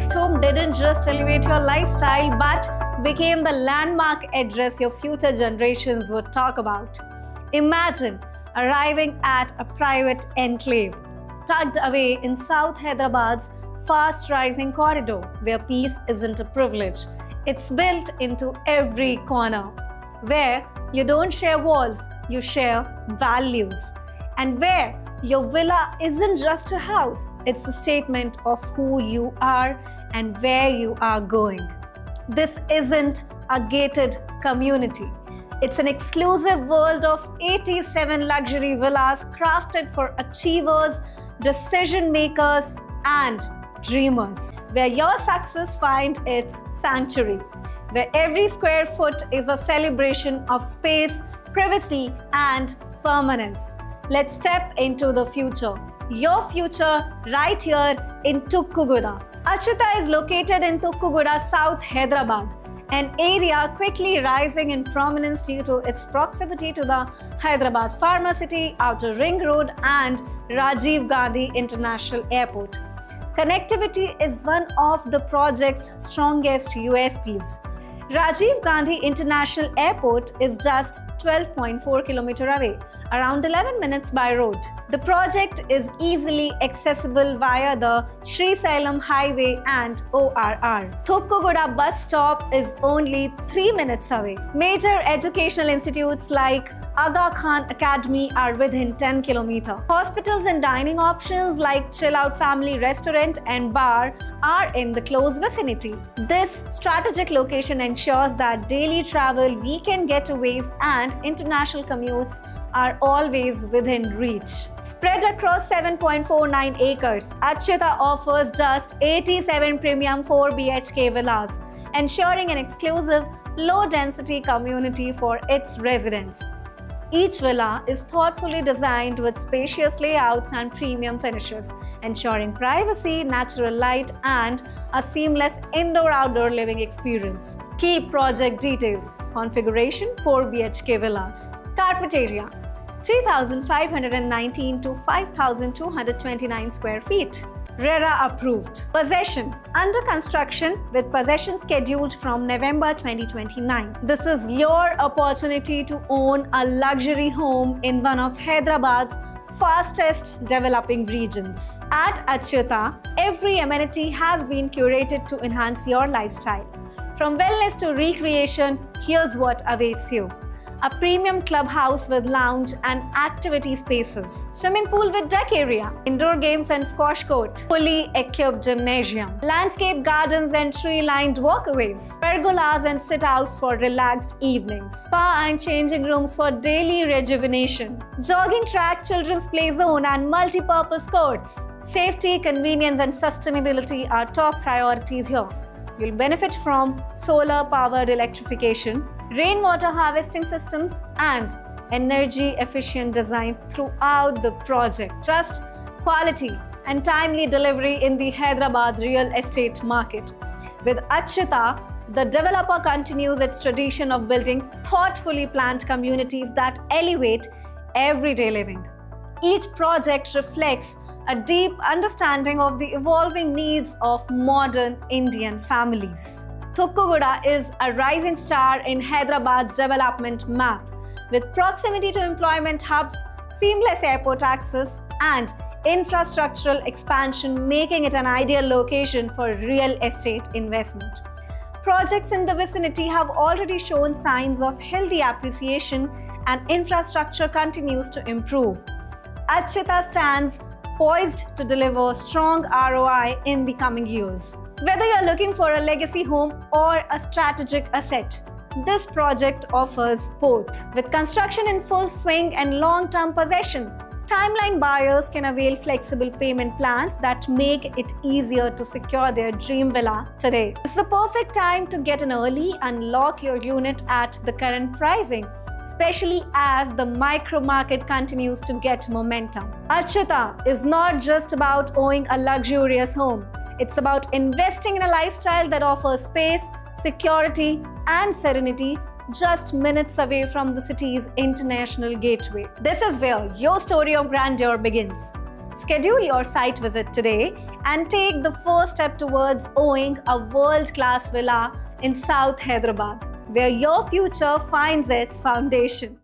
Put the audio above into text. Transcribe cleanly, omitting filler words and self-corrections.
next home didn't just elevate your lifestyle but became the landmark address your future generations would talk about. Imagine arriving at a private enclave tucked away in South Hyderabad's fast-rising corridor where peace isn't a privilege. It's built into every corner, where you don't share walls, you share values, and where your villa isn't just a house, it's a statement of who you are and where you are going. This isn't a gated community. It's an exclusive world of 87 luxury villas crafted for achievers, decision makers, and dreamers, where your success finds its sanctuary, where every square foot is a celebration of space, privacy, and permanence. Let's step into the future. Your future right here in Thukkugoda. Achyuta is located in Thukkugoda, South Hyderabad, an area quickly rising in prominence due to its proximity to the Hyderabad Pharmacity, Outer Ring Road, and Rajiv Gandhi International Airport. Connectivity is one of the project's strongest USPs. Rajiv Gandhi International Airport is just 12.4 km away, around 11 minutes by road. The project is easily accessible via the Sri Salem Highway and ORR. Thukkugoda bus stop is only 3 minutes away. Major educational institutes like Aga Khan Academy are within 10 km. Hospitals and dining options like Chill Out Family Restaurant and Bar are in the close vicinity. This strategic location ensures that daily travel, weekend getaways, and international commutes are always within reach. Spread across 7.49 acres, Achyuta offers just 87 premium 4 BHK villas, ensuring an exclusive, low-density community for its residents. Each villa is thoughtfully designed with spacious layouts and premium finishes, ensuring privacy, natural light, and a seamless indoor-outdoor living experience. Key project details: configuration 4 BHK villas. Carpet area 3,519 to 5,229 square feet. RERA approved. Possession under construction with possession scheduled from November 2029. This is your opportunity to own a luxury home in one of Hyderabad's fastest developing regions. At Achyuta, every amenity has been curated to enhance your lifestyle. From wellness to recreation, here's what awaits you. A premium clubhouse with lounge and activity spaces, swimming pool with deck area, indoor games and squash court, fully equipped gymnasium, landscape gardens and tree-lined walkways, pergolas and sit-outs for relaxed evenings, spa and changing rooms for daily rejuvenation, jogging track, children's play zone, and multi-purpose courts. Safety, convenience, and sustainability are top priorities here. You'll benefit from solar-powered electrification, rainwater harvesting systems, and energy-efficient designs throughout the project. Trust, quality, and timely delivery in the Hyderabad real estate market. With Achyuta, the developer continues its tradition of building thoughtfully planned communities that elevate everyday living. Each project reflects a deep understanding of the evolving needs of modern Indian families. Thukkugoda is a rising star in Hyderabad's development map, with proximity to employment hubs, seamless airport access, and infrastructural expansion, making it an ideal location for real estate investment. Projects in the vicinity have already shown signs of healthy appreciation, and infrastructure continues to improve. Achyuta stands poised to deliver strong ROI in the coming years. Whether you're looking for a legacy home or a strategic asset, this project offers both. With construction in full swing and long-term possession, timeline buyers can avail flexible payment plans that make it easier to secure their dream villa today. It's the perfect time to get in early and lock your unit at the current pricing, especially as the micro market continues to get momentum. Achyuta is not just about owning a luxurious home. It's about investing in a lifestyle that offers space, security, and serenity, just minutes away from the city's international gateway. This is where your story of grandeur begins. Schedule your site visit today and take the first step towards owning a world-class villa in South Hyderabad, where your future finds its foundation.